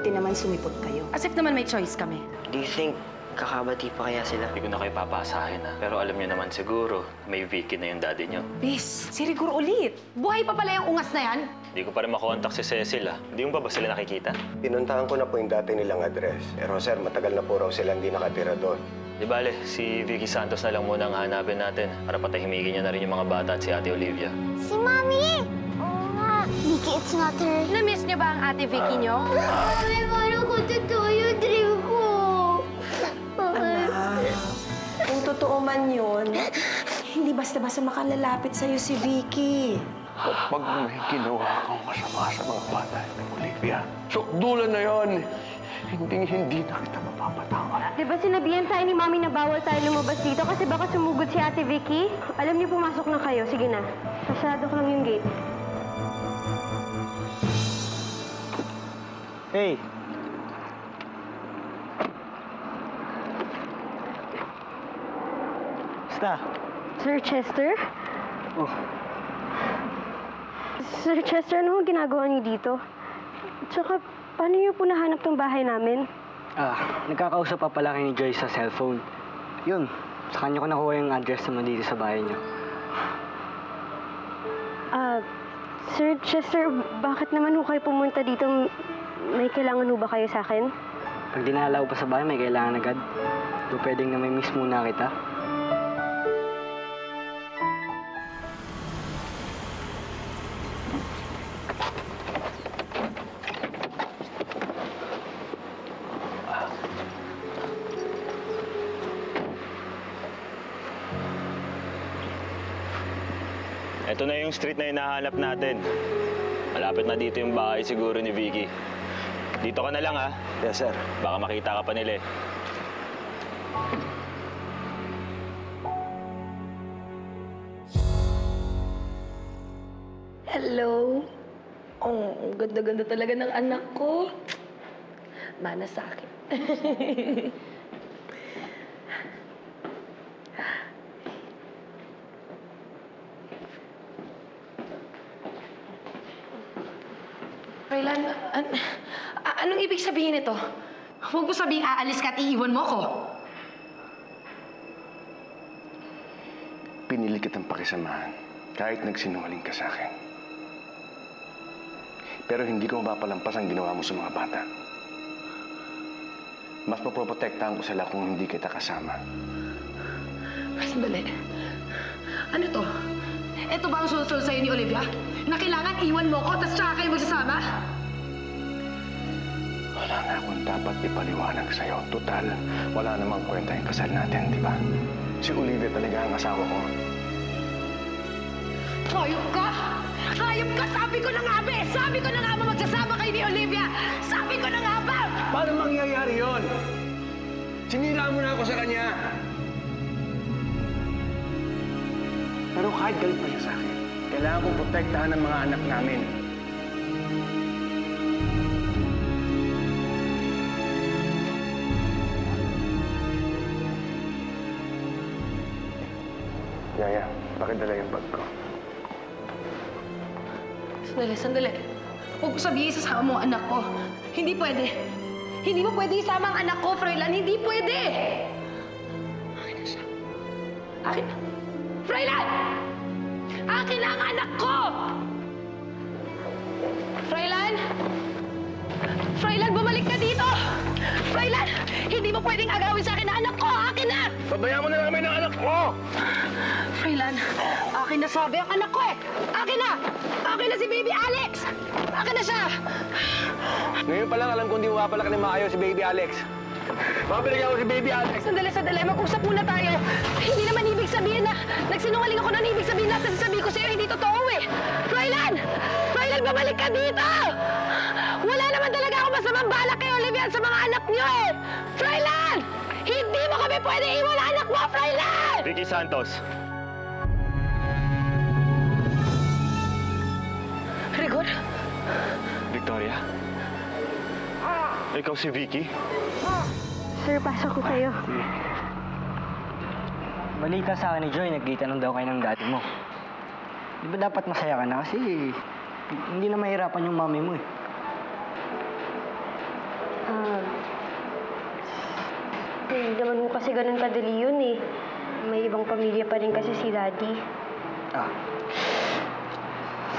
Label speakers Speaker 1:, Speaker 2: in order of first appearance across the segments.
Speaker 1: Mabuti naman sumipot kayo.
Speaker 2: As if naman may choice kami.
Speaker 3: Do you think kakabati pa kaya sila?
Speaker 4: Hindi ko na kayo papasahin, ha? Pero alam niyo naman siguro, may Vicky na yung daddy niyo.
Speaker 2: Bis, si Rigor ulit. Buhay pa pala yung ungas na yan?
Speaker 4: Hindi ko pa rin makontak si Cecil, ha? Hindi mo ba sila nakikita?
Speaker 5: Pinuntahan ko na po yung dati nilang address. Pero sir, matagal na po raw sila hindi nakatira doon.
Speaker 4: Di bale, si Vicky Santos na lang muna ang hanapin natin para patahimikin niya na rin yung mga bata at si Ate Olivia.
Speaker 6: Si Mami! Oo nga. Vicky, it's not her.
Speaker 2: Na-miss niyo ba ang Ate Vicky niyo?
Speaker 6: Mami, paano ko totoo yung dream ko?
Speaker 1: Anak, kung totoo man yun, hindi basta-basta makalalapit sa'yo si Vicky.
Speaker 7: Kapag may ginawa kang masama sa mga bata ni Olivia, sukdulan na yon. Hindi na kita mapapatawad.
Speaker 8: Di ba sinabihan tayo ni Mami na bawal tayo lumabas dito kasi baka sumugod si Ate Vicky? Alam niyo, pumasok na kayo. Sige na. Pasado ko lang yung gate.
Speaker 3: Hey! Basta.
Speaker 8: Sir Chester?
Speaker 3: Oh.
Speaker 8: Sir Chester, ano ang ginagawa niyo dito? Tsaka, paano niyo po nahanap tong bahay namin?
Speaker 3: Nagkakausap pa pala kayo ni Joyce sa cellphone. Yun, sa kanya ko nakuha yung address naman dito sa bahay niyo.
Speaker 8: Sir Chester, bakit naman ho kayo pumunta dito? May kailangan ho ba kayo sa akin?
Speaker 3: Pag dinalaw pa sa bahay, may kailangan agad. So, pwedeng na may miss muna kita.
Speaker 4: Ito na yung street na hinahanap natin. Malapit na dito yung bahay siguro ni Vicky. Dito ka na lang, ha?
Speaker 5: Yes, sir.
Speaker 4: Baka makita ka pa nila, eh.
Speaker 2: Hello? Oh, ang ganda-ganda talaga ng anak ko. Mana sa akin. Raylan, anong ibig sabihin nito? Huwag mo sabihing aalis ka at iiwan mo ko.
Speaker 7: Pinili kitang pakisamahan kahit nagsinungaling ka sa akin. Pero hindi ko mapapalampas ang ginawa mo sa mga bata. Mas mapoprotektahan ko sila kung hindi kita kasama.
Speaker 2: Sandali. Ano to? Ito ba ang susunod sa'yo ni Olivia? Na kailangan iwan mo ko, tapos tsaka kayo magsasama?
Speaker 7: Wala na akong dapat ipaliwanag sa'yo. Total, wala namang kwenta yung kasal natin, di ba? Si Olivia talaga ang asawa ko.
Speaker 2: Hayop ka! Hayop ka! Sabi ko na nga, be! Sabi ko na nga ba magsasama kayo ni Olivia? Sabi ko na nga ba?
Speaker 7: Paano mangyayari yon? Sinira mo na ako sa kanya. Pero kahit galit pa siya sa akin, kailangan kong protektahan ng mga anak namin. Yaya, pakidala yung bag ko.
Speaker 2: Sandali. Huwag ko sabihin isasama mo ang anak ko. Hindi pwede. Hindi mo pwede isama ang anak ko, Froilan. Hindi pwede! Akin na siya. Akin na. Froilan! Akin na ang anak ko! Froilan! Froilan, bumalik ka dito! Froilan! Hindi mo pwedeng agawin sa akin na anak ko! Akin na!
Speaker 7: Pabayaan mo na namin ang anak ko!
Speaker 2: Froilan, akin na sabi ang anak ko eh! Akin na! Akin na si Baby Alex! Akin na siya!
Speaker 7: Ngayon pa lang alam kong di mo mapalaki ng maayos si Baby Alex. Mabalik ako si Baby Alex!
Speaker 2: Sandali. Mag-usap muna tayo. Hindi naman ibig sabihin na nagsinungaling ako na ibig sabihin lahat na sasabihin ko sa'yo hindi totoo eh. Froilan! Froilan, babalik ka dito! Wala naman talaga ako masamang balak kay Olivia at sa mga anak niyo eh! Froilan! Hindi mo kami pwede iwan ang anak mo, Froilan!
Speaker 4: Vicky Santos.
Speaker 2: Rigor?
Speaker 4: Victoria? Ikaw si Vicky?
Speaker 8: Sir, pasok ko kayo.
Speaker 3: Balita sa akin ni Joy, nagkita daw kayo ng dati mo. Di ba dapat masaya ka na? Kasi hindi na mahirapan yung mami mo eh.
Speaker 8: Hindi naman ho kasi ganun kadali yun eh. May ibang pamilya pa rin kasi si Daddy.
Speaker 3: Ah,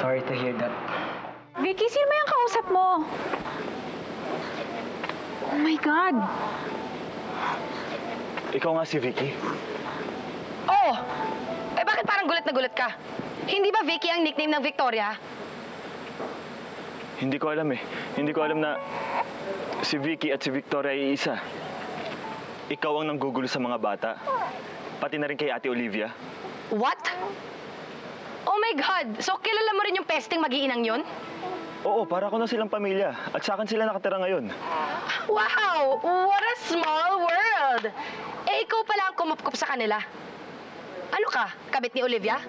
Speaker 3: sorry to hear that.
Speaker 2: Vicky, sino ba yung kausap mo? Oh my God!
Speaker 4: Ikaw nga si Vicky.
Speaker 2: Oh! Eh bakit parang gulat na gulat ka? Hindi ba Vicky ang nickname ng Victoria?
Speaker 4: Hindi ko alam eh. Hindi ko alam na si Vicky at si Victoria ay isa. Ikaw ang nanggugulo sa mga bata. Pati na rin kay Ate Olivia.
Speaker 2: What? Oh my God! So kilala mo rin yung pesting mag-iinang yun?
Speaker 4: Oo, para ko na silang pamilya. At sa akin sila nakatira ngayon.
Speaker 2: Wow! What a small world! Eh, ikaw pala ang kumupkup sa kanila. Ano ka? Kabit ni Olivia?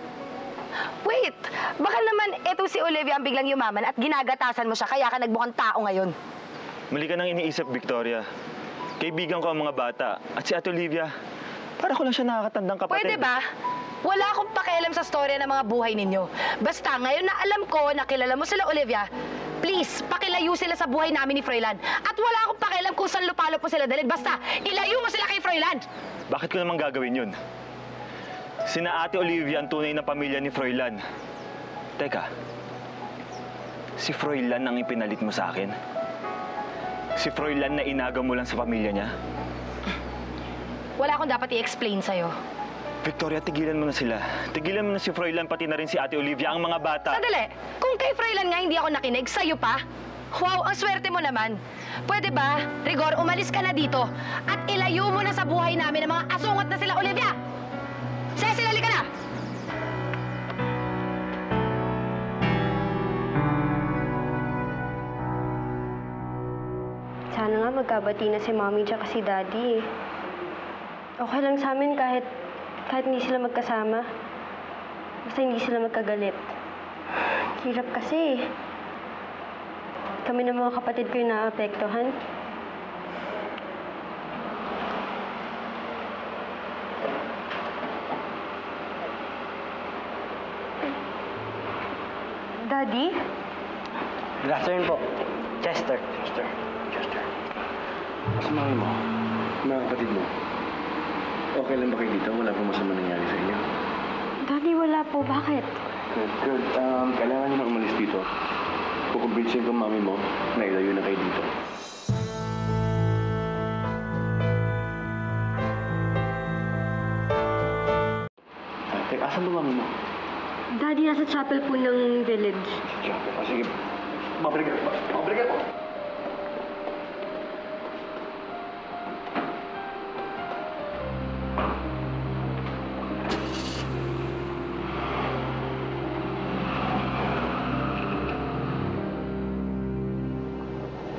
Speaker 2: Wait! Baka naman eto si Olivia ang biglang yumaman at ginagatasan mo siya kaya ka nagmukhang tao ngayon.
Speaker 4: Mali ka nang iniisip, Victoria. Kaibigan ko ang mga bata. At si Ate Olivia, para ko lang siya nakakatandang kapatid.
Speaker 2: Pwede ba? Wala akong pakialam sa storya ng mga buhay ninyo. Basta ngayon na alam ko na kilala mo sila Olivia, please, pakilayo sila sa buhay namin ni Froilan. At wala akong pakialam kung saan lupalop mo sila dalhin. Basta, ilayo mo sila kay Froilan.
Speaker 4: Bakit ko naman gagawin yun? Sina Ate Olivia ang tunay na pamilya ni Froilan. Teka, si Froilan ang ipinalit mo sa akin? Si Froilan na inaga mo lang sa pamilya niya?
Speaker 2: Wala akong dapat i-explain sa'yo.
Speaker 4: Victoria, tigilan mo na sila. Tigilan mo na si Froilan, pati na rin si Ate Olivia, ang mga bata.
Speaker 2: Sandali, kung kay Froilan nga hindi ako nakinig, sa'yo pa? Wow, ang swerte mo naman. Pwede ba, Rigor, umalis ka na dito at ilayo mo na sa buhay namin ang mga asungot na sila Olivia? Cecil, halika na!
Speaker 8: Sana nga magkabati na si Mommy tsaka si Daddy. Okay lang sa amin kahit hindi sila magkasama. Basta hindi sila magkagalit. Hirap kasi. Kami ng mga kapatid ko yung naapektuhan. Daddy?
Speaker 3: Good afternoon po. Chester.
Speaker 7: Chester. Mas mami mo, mga kapatid mo, okay lang ba kayo dito? Wala pong masama nangyari sa inyo?
Speaker 8: Daddy, wala po. Bakit?
Speaker 7: Good. Kailangan nyo na umalis dito. Kukumbinsin ko mami mo na ilayo na kayo dito. Teka, asan ba mami mo?
Speaker 8: Daddy, nasa chapel po ng village.
Speaker 7: Sige, mabalik po.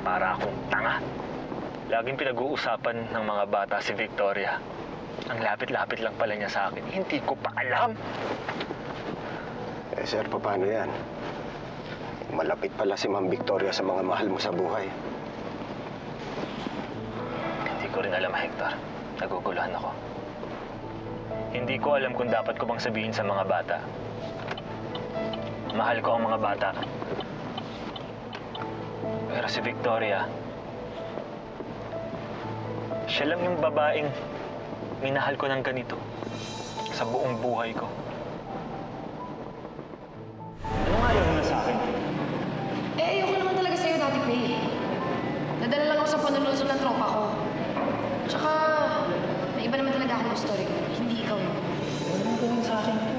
Speaker 4: Para akong tanga. Laging pinag-uusapan ng mga bata si Victoria. Ang lapit-lapit lang pala niya sa akin. Hindi ko pa alam.
Speaker 5: Eh, sir, paano yan? Malapit pala si Ma'am Victoria sa mga mahal mo sa buhay.
Speaker 4: Hindi ko rin alam, Hector. Naguguluhan ako. Hindi ko alam kung dapat ko bang sabihin sa mga bata. Mahal ko ang mga bata. Pero si Victoria, siya lang yung babaeng minahal ko ng ganito sa buong buhay ko. Ano nga ayaw mo na sa akin?
Speaker 2: Eh, ayoko naman talaga sa'yo, Daddy Pay. Nadala lang ako sa panunulso ng tropa ko. Tsaka, may iba naman talaga akong gusto rin. Hindi ikaw yun.
Speaker 4: Ano naman gawin sa akin to?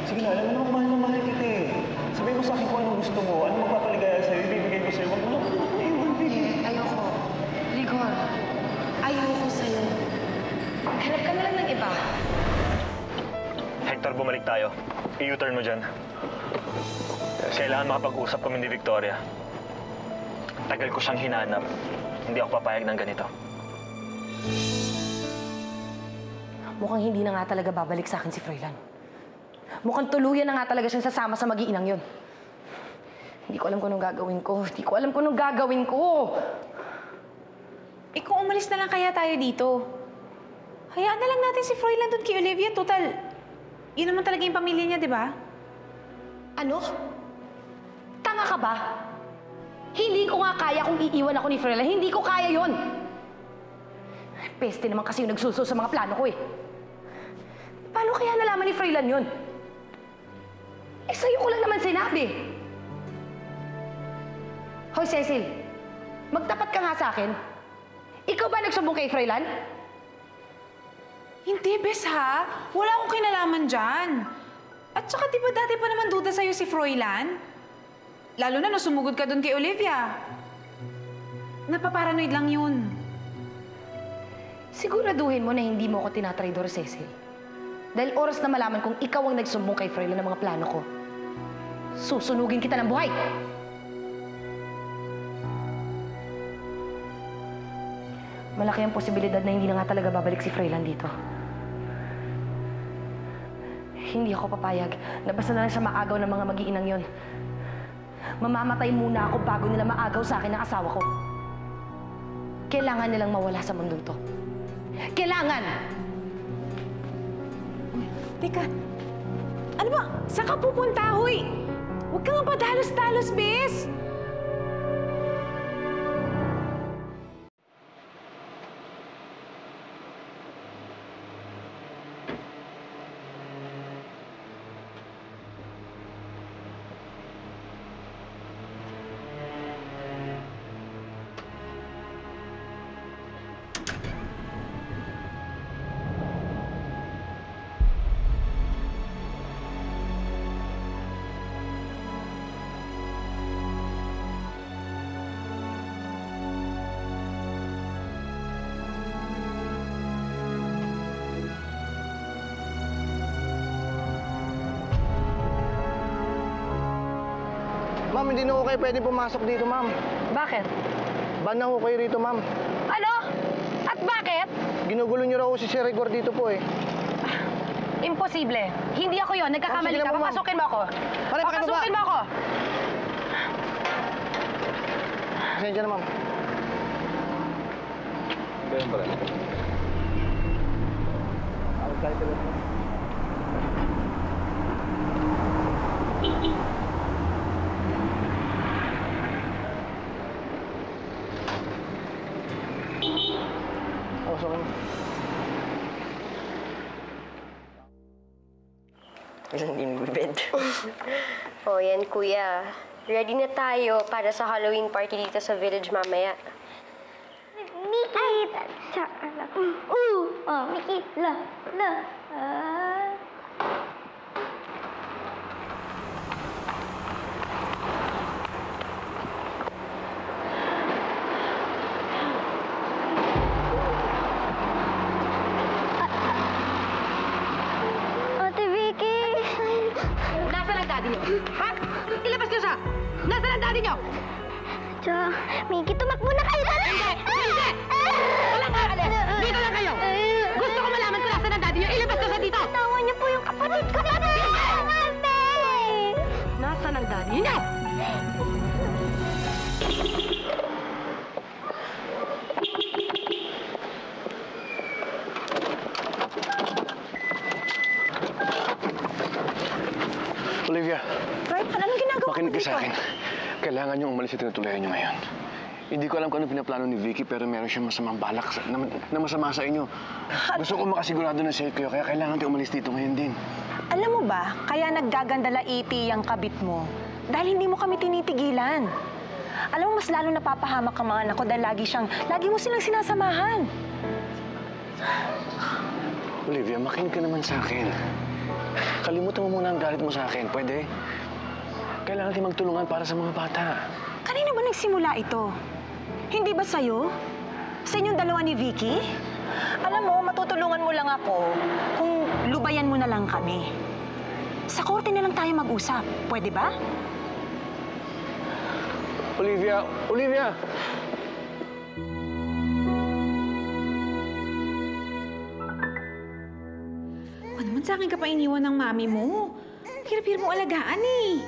Speaker 4: Sige na, alam mo naman mahal na mahal kita eh. Sabihin mo sa akin kung anong gusto mo, anong magpapaligaya sa'yo, ibibigay ko sa'yo. Wag mo lang iwan, baby.
Speaker 2: Ayoko. Rigor, ayoko sa'yo. Hanap ka na lang ng iba.
Speaker 4: Hector, bumalik tayo. I-U-turn mo dyan. Kailangan makapag-usap kami ni Victoria. Tagal ko siyang hinanap. Hindi ako papayag ng ganito.
Speaker 2: Mukhang hindi na nga talaga babalik sa akin si Froilan. Mukhang tuluyan na nga talaga siyang sasama sa mag-iinang yun. Hindi ko alam kung anong gagawin ko.
Speaker 9: Eh kung umalis na lang kaya tayo dito, hayaan na lang natin si Froilan doon kay Olivia. Total, yun naman talaga yung pamilya niya, di ba?
Speaker 2: Ano? Tanga ka ba? Hindi ko nga kaya kung iiwan ako ni Froilan. Hindi ko kaya yon. Peste naman kasi yung nagsuso sa mga plano ko eh. Paano kaya nalaman ni Froilan yun? Eh, sa'yo ko lang naman sinabi. Hoy, Cecil. Magtapat ka nga sa akin. Ikaw ba nagsumbong kay Froilan?
Speaker 9: Hindi, Bes, ha? Wala akong kinalaman dyan. At saka, di ba dati pa naman duda sa'yo si Froilan? Lalo na nung sumugod ka doon kay Olivia. Napaparanoid lang yun.
Speaker 2: Siguraduhin mo na hindi mo ako tinatraidor, Cecil. Dahil oras na malaman kung ikaw ang nagsumbong kay Froilan ng mga plano ko, susunugin kita ng buhay! Malaki ang posibilidad na hindi na nga talaga babalik si Froilan dito. Hindi ako papayag na basta na lang siya maagaw ng mga mag-iinang yon. Mamamatay muna ako bago nila maagaw sa akin ang asawa ko. Kailangan nilang mawala sa mundong to. Kailangan!
Speaker 9: Teka, ano ba? Saan ka pupunta, hoy? Huwag kang padalos-dalos, Bes!
Speaker 5: Ma'am, hindi na ho kayo pwede pumasok dito, ma'am.
Speaker 2: Bakit?
Speaker 5: Ban na ho kayo rito, ma'am.
Speaker 2: Ano? At bakit?
Speaker 5: Ginugulo niyo raw si Sir Rigor dito po eh.
Speaker 2: Imposible. Hindi ako yon. Nagkakamali
Speaker 5: Sige na
Speaker 2: ka.
Speaker 5: po, ma'am.
Speaker 2: Papasukin mo ako.
Speaker 5: Pare, bakit ba?
Speaker 2: Papasukin mo ako.
Speaker 5: Pasensya na, ma'am. Ganyan pala.
Speaker 8: O yan, kuya. Ready na tayo para sa Halloween party dito sa village mamaya.
Speaker 6: Mickey! Mickey! La! Ate Vicky!
Speaker 2: Nasaan ang daddy niyo? Ha? Ilabas niyo siya! Nasaan ang daddy niyo?
Speaker 6: Mickey, tumakbo na kayo!
Speaker 2: Hindi! Hindi! Walang aalis! Dito lang kayo! Gusto ko malaman kung nasaan ang daddy niyo. Ilabas niyo siya dito!
Speaker 6: Tawan niyo po yung kapatid ko! Ate!
Speaker 2: Nasaan ang daddy niyo?
Speaker 7: Olivia,
Speaker 1: Right? Anong ginagawa
Speaker 7: makinig
Speaker 1: mo
Speaker 7: ka
Speaker 1: dito?
Speaker 7: sa akin. Kailangan niyong umalis at tinutulayan niyo ngayon. Hindi ko alam kung ano pinaplano ni Vicky, pero meron siyang masamang balak na masama sa inyo. Gusto ko makasigurado na safe kayo, kaya kailangan tayo umalis dito ngayon din.
Speaker 1: Alam mo ba, kaya naggagandala iti ang kabit mo? Dahil hindi mo kami tinitigilan. Alam mo, mas lalo napapahamak ang mga anak ko dahil lagi mo silang sinasamahan.
Speaker 7: Olivia, makinig ka naman sa akin. Kalimutan mo muna ang galit mo sa akin, pwede? Kailangan natin magtulungan para sa mga bata.
Speaker 1: Kanino ba nagsimula ito? Hindi ba sa'yo? Sa inyong dalawa ni Vicky? Alam mo, matutulungan mo lang ako kung lubayan mo na lang kami. Sa korte na lang tayo mag-usap. Pwede ba?
Speaker 7: Olivia! Olivia!
Speaker 9: Ano naman sa akin ka pa iniwan ng mami mo? Hirap-hirap mo alagaan eh.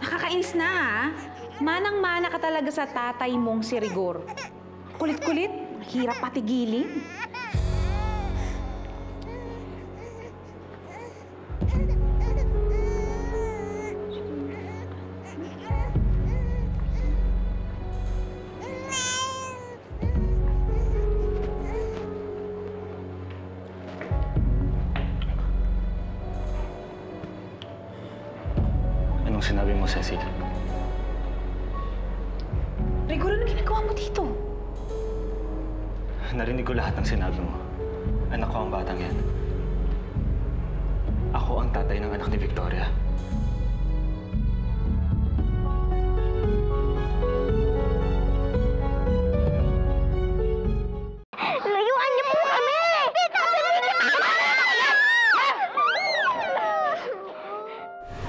Speaker 9: Nakakainis na ha. Manang-mana ka talaga sa tatay mong si Rigor. Kulit-kulit, hirap patigilin.
Speaker 4: Anong sinabi mo, Cecil?
Speaker 1: Rigor, ano ginagawa mo dito?
Speaker 4: Narinig ko lahat ng sinabi mo. Anak ko ang batang yan. Ako ang tatay ng anak ni Victoria.
Speaker 6: Layuan niyo po kami!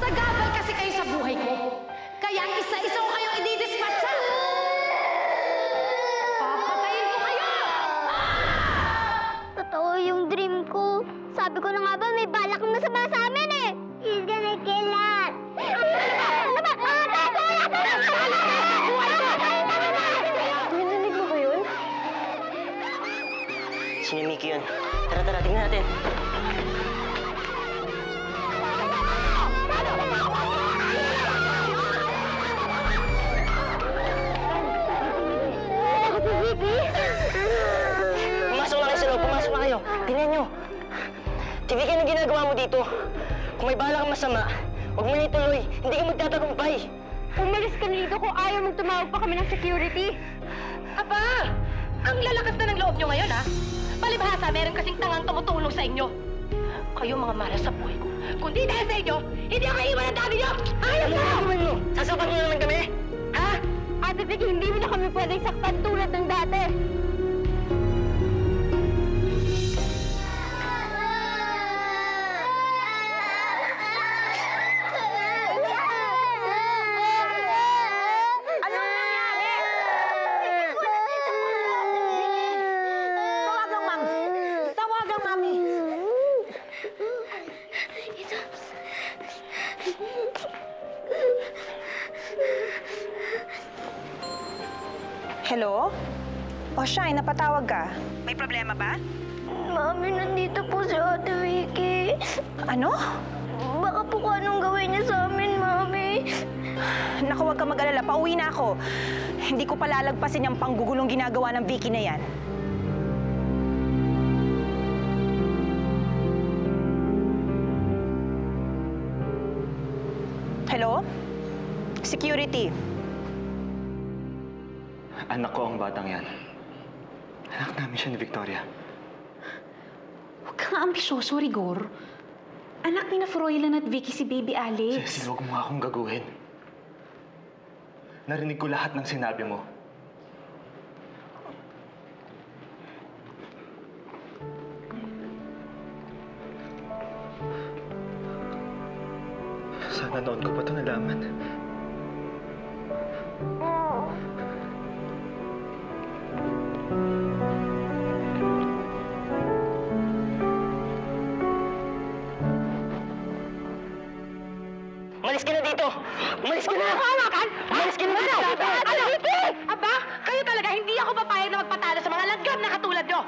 Speaker 2: Sagabal kasi kayo sa buhay ko. Kaya isa-isa ko kayong i-dispatcha. Papatayin ko kayo!
Speaker 6: Totoo yung dream ko. Sabi ko na nga ba, may balak na masama sa amin eh. He's gonna kill us.
Speaker 2: Narinig mo ba yun?
Speaker 10: Sino Mickey yun? Tara, tara, tingnan natin. Pumasok na kayo sa loob, pumasok na kayo. Tingnan nyo. Tignan kayo ng ginagawa mo dito. Kung may bala kang masama, huwag mo na ituloy. Hindi ka magtatagumpay.
Speaker 8: Umalis ka na dito kung ayaw mong tumawag pa kami ng security.
Speaker 2: Aba! Ang lalakas na ng loob nyo ngayon, ha? Palibhasa, meron kasing tangang tumutulong sa inyo. Kayo mga malas sa buhay ko. Kung di dahil sa inyo, hindi ako iiwan ng daddy nyo! Ayaw
Speaker 10: Ano
Speaker 2: na!
Speaker 10: ang gagawin mo? Sasapan mo naman kami? Ha?
Speaker 8: Ate Vicky, hindi mo na kami pwedeng saktan tulad ng dati.
Speaker 1: Anong nangyari? Tawagang mami. Tawagang mami. Hello? O Shine, napatawag ka. May problema ba?
Speaker 6: Mami, nandito po si Ate Vicky.
Speaker 1: Ano?
Speaker 6: Baka po kung anong gawin niya sa amin, Mami.
Speaker 1: Naku, huwag ka mag-alala. Pauwi na ako. Hindi ko palalagpasin yung panggugulong ginagawa ng Vicky na yan. Hello? Security.
Speaker 4: Anak ko ang batang yan. Anak namin siya ni Victoria.
Speaker 9: Huwag kang ambisyoso, Rigor. Anak ni na Froilan at Vicky si Baby Alex.
Speaker 4: Cecil, huwag mo nga akong gaguhin. Narinig ko lahat ng sinabi mo. Sana noon ko pa ito nalaman.
Speaker 10: Umalis ka na dito! Umalis ka na!
Speaker 2: Hawakan!
Speaker 10: Umalis ka na dito!
Speaker 2: Ano? Aba, kayo talaga hindi ako papayag na magpatalo sa mga langgam na katulad nyo.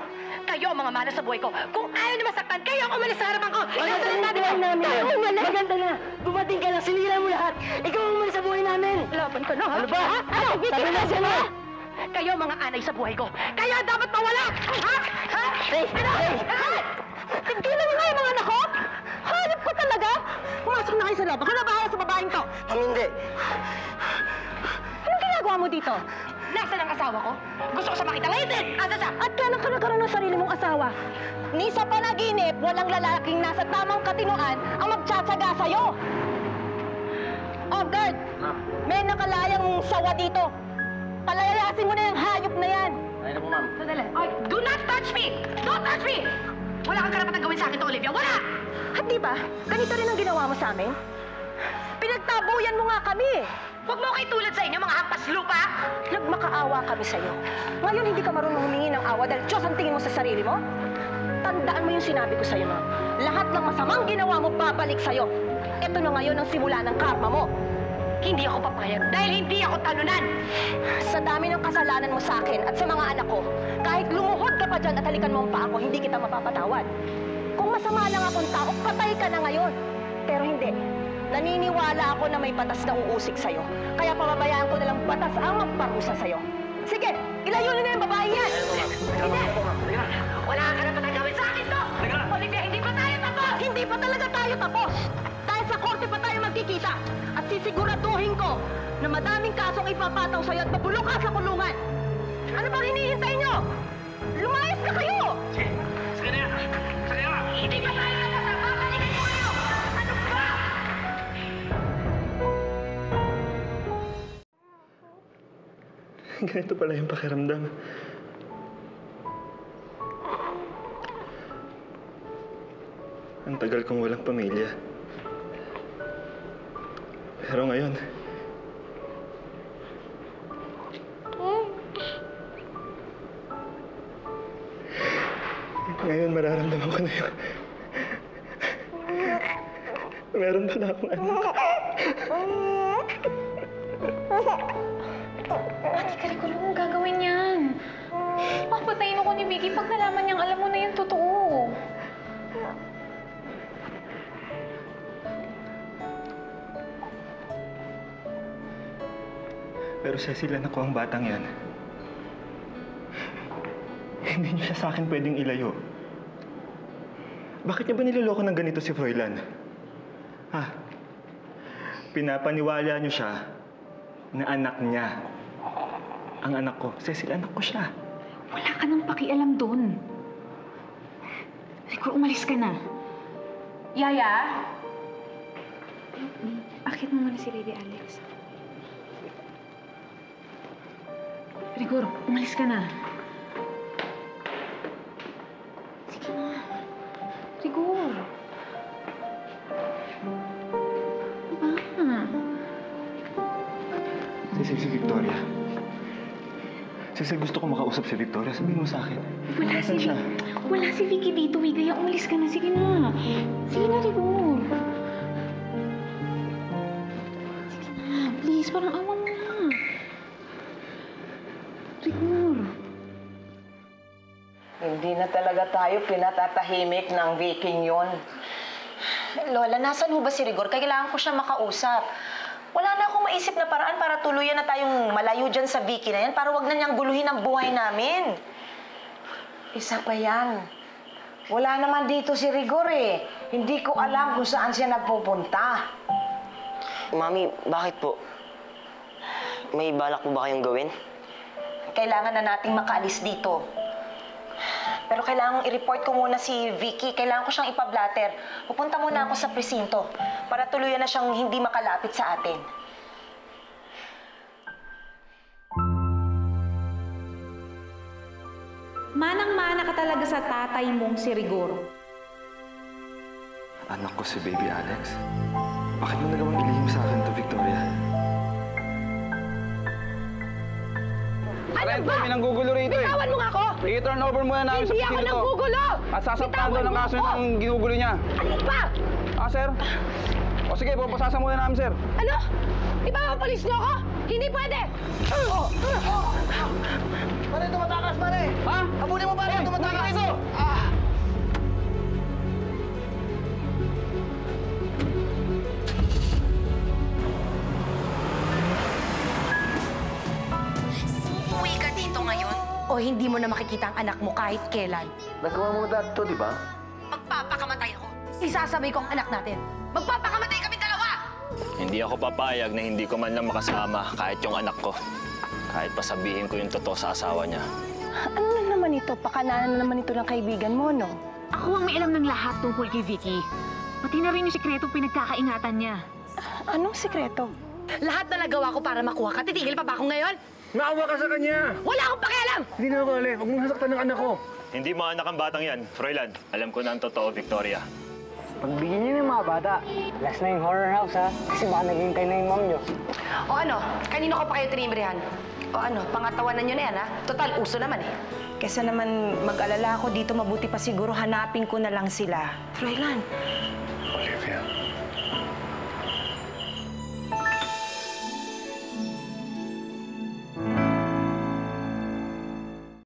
Speaker 2: Kayo ang mga malas sa buhay ko. Kung ayaw niyo masaktan, kayo ang umalis sa harapan ko. Ikaw sa natin
Speaker 10: namin! Maganda na! Dumating ka lang, sinira mo lahat! Ikaw ang umalis sa buhay namin!
Speaker 2: Laban ka na, ha?
Speaker 10: Ano ba?
Speaker 2: Ano?
Speaker 10: Sabi na siya na!
Speaker 2: Kayo mga anay sa buhay ko. Kayo ang dapat mawala! Ha? Ha?
Speaker 10: Hey!
Speaker 2: Ano?
Speaker 10: Hey!
Speaker 2: Tignan niyo nga yung mga anak ko! Hanip ko talaga! Pumasok na kayo sa loob. Baka nabahala sa babaeng to.
Speaker 10: Hindi!
Speaker 2: Anong ginagawa mo dito? Nasaan ang asawa ko? Gusto ko siya makita ngayon din! Asa siya? At kailan ka nagkaroon ng sarili mong asawa? Ni sa panaginip, walang lalaking nasa tamang katinoan ang magtsatsaga sa'yo! Oh, guard! May nakalayang sawa dito. Palayasin mo na yung hayop na yan.
Speaker 10: Ayun na po, ma'am.
Speaker 2: Sandali. Ay, do not touch me! Don't touch me! Wala kang karapatan gawin sa akin to, Olivia. Wala!
Speaker 1: At di ba, ganito rin ang ginawa mo sa amin? Pinagtabuyan mo nga kami.
Speaker 2: Huwag mo kayo tulad sa inyo, mga hampas lupa!
Speaker 1: Nagmakaawa kami sa'yo. Ngayon hindi ka marunong humingi ng awa dahil Diyos ang tingin mo sa sarili mo? Tandaan mo yung sinabi ko sa'yo, no? Lahat ng masamang ginawa mo babalik sa'yo. Ito na ngayon ang simula ng karma mo.
Speaker 2: Hindi ako papayag dahil hindi ako talunan!
Speaker 1: Sa dami ng kasalanan mo sa akin at sa mga anak ko, kahit lumuhod ka pa dyan at halikan mo ang paa ko, hindi kita mapapatawad. Kung masama lang akong tao, patay ka na ngayon. Pero hindi. Naniniwala ako na may batas na uusik sa'yo. Kaya pababayaan ko na lang batas ang magparusa sa'yo. Sige, ilayo na yung babae yan!
Speaker 2: Hindi! Wala kang karapatan gawin sa akin to! Olivia, hindi pa tayo tapos!
Speaker 1: Hindi pa talaga tayo tapos! Dahil sa korte pa tayo magkikita! At At sisiguraduhin ko na madaming kasong ipapataw sa'yo at mabulok ka sa kulungan. Ano bang hinihintay nyo? Lumayas na kayo! Hindi ba tayo napasama? Balikin mo kayo! Ano ba?
Speaker 4: Ganito pala yung pakiramdam. Ang tagal kong walang pamilya. Pero ngayon, mararamdaman ko na yung... Meron pala akong anak.
Speaker 9: Ate Karikul, huwag mong gagawin yan. Papatayin ako ni Vicky pag nalaman niyang alam mo na yung totoo.
Speaker 4: Pero Cecil, anak ko ang batang yan. Hindi niyo siya sa akin pwedeng ilayo. Bakit niya ba niloloko ng ganito si Froilan? Ha? Pinapaniwala niyo siya na anak niya. Ang anak ko. Cecil, anak ko siya.
Speaker 9: Wala ka nang pakialam doon. Siguro umalis ka na. Yaya? Akit mo muna si Lady Alex. Rigor, umalis ka na. Sige na. Rigor. Ba?
Speaker 4: Cecil, si Victoria. Cecil, gusto ko makausap si Victoria. Sabihin mo sa akin. Nasaan siya?
Speaker 9: Wala si Vicky dito, Migaya. Umalis ka na. Sige na. Sige na, Rigor. Sige na. Please, parang awa mo na. Rigor.
Speaker 1: Hindi na talaga tayo pinatatahimik ng Viking yon.
Speaker 11: Lola, nasan ho ba si Rigor? Kailangan ko siya makausap. Wala na akong maisip na paraan para tuluyan na tayong malayo dyan sa Vicky na yan para wag na niyang guluhin ang buhay namin.
Speaker 1: Isa pa yan. Wala naman dito si Rigor eh. Hindi ko alam kung saan siya nagpupunta.
Speaker 10: Mami, bakit po? May balak po ba kayong gawin?
Speaker 11: Kailangan na nating makaalis dito. Pero kailangan i-report ko muna si Vicky. Kailangan ko siyang ipablatter. Pupunta muna ako sa presinto para tuluyan na siyang hindi makalapit sa atin.
Speaker 9: Manang-mana ka talaga sa tatay mong si Rigor.
Speaker 4: Anak ko si Baby Alex. Bakit mo nagawang ilihim sa akin to, Victoria?
Speaker 2: Ano
Speaker 12: Rento,
Speaker 2: ba?
Speaker 12: may nanggugulo rito eh.
Speaker 2: Bitawan mo nga ako!
Speaker 12: I-turn over muna namin sa
Speaker 2: Hindi ako
Speaker 12: presinto to.
Speaker 2: nanggugulo!
Speaker 12: At sasampahan
Speaker 2: Bitawan
Speaker 12: doon ng
Speaker 2: mo
Speaker 12: kaso
Speaker 2: ako!
Speaker 12: ng ginugulo niya.
Speaker 2: Ano ba?
Speaker 12: Ah, sir? O sige, papasasa muna namin, sir.
Speaker 2: Ano? Ipapapolis niyo ako? Hindi pwede!
Speaker 10: Pare, tumatakas, pare!
Speaker 12: Ha?
Speaker 10: Abulin mo, pare! Tumatakas!
Speaker 12: Ito!
Speaker 11: Umuwi ka dito ngayon o hindi mo na makikita ang anak mo kahit kailan?
Speaker 5: Nagawa mo dati to, di ba?
Speaker 11: Magpapakamatay ako. Isasabay ko ang anak natin. Magpapakamatay kami dalawa!
Speaker 4: Hindi ako papayag na hindi ko man lang makasama kahit yung anak ko. Kahit pa sabihin ko yung totoo sa asawa niya.
Speaker 1: Ano na naman ito? Pakalanan na naman ito ng kaibigan mo, no?
Speaker 9: Ako ang may alam ng lahat tungkol kay Vicky. Pati na rin yung sikretong pinagkakaingatan niya.
Speaker 1: Anong sikreto?
Speaker 2: Lahat na nagawa ko para makuha ka. Titigil pa ba ako ngayon?
Speaker 12: Maawa ka sa kanya!
Speaker 2: Wala akong pakialam!
Speaker 12: Hindi na bale. Huwag mong hasaktan ng anak ko.
Speaker 4: Hindi mo anak ang batang yan, Froilan. Alam ko na ang totoo, Victoria.
Speaker 3: Pagbigyan niyo ng mga bata. Last na yung horror house, ha? Kasi baka naghihintay na yung mom niyo.
Speaker 11: O ano? Kanino ko pa kayo tinimbrihan? O ano? Pangatawanan nyo na yan, ha? Total, uso naman eh.
Speaker 1: Kesa naman mag-alala ako dito, mabuti pa siguro hanapin ko na lang sila.
Speaker 7: Olivia,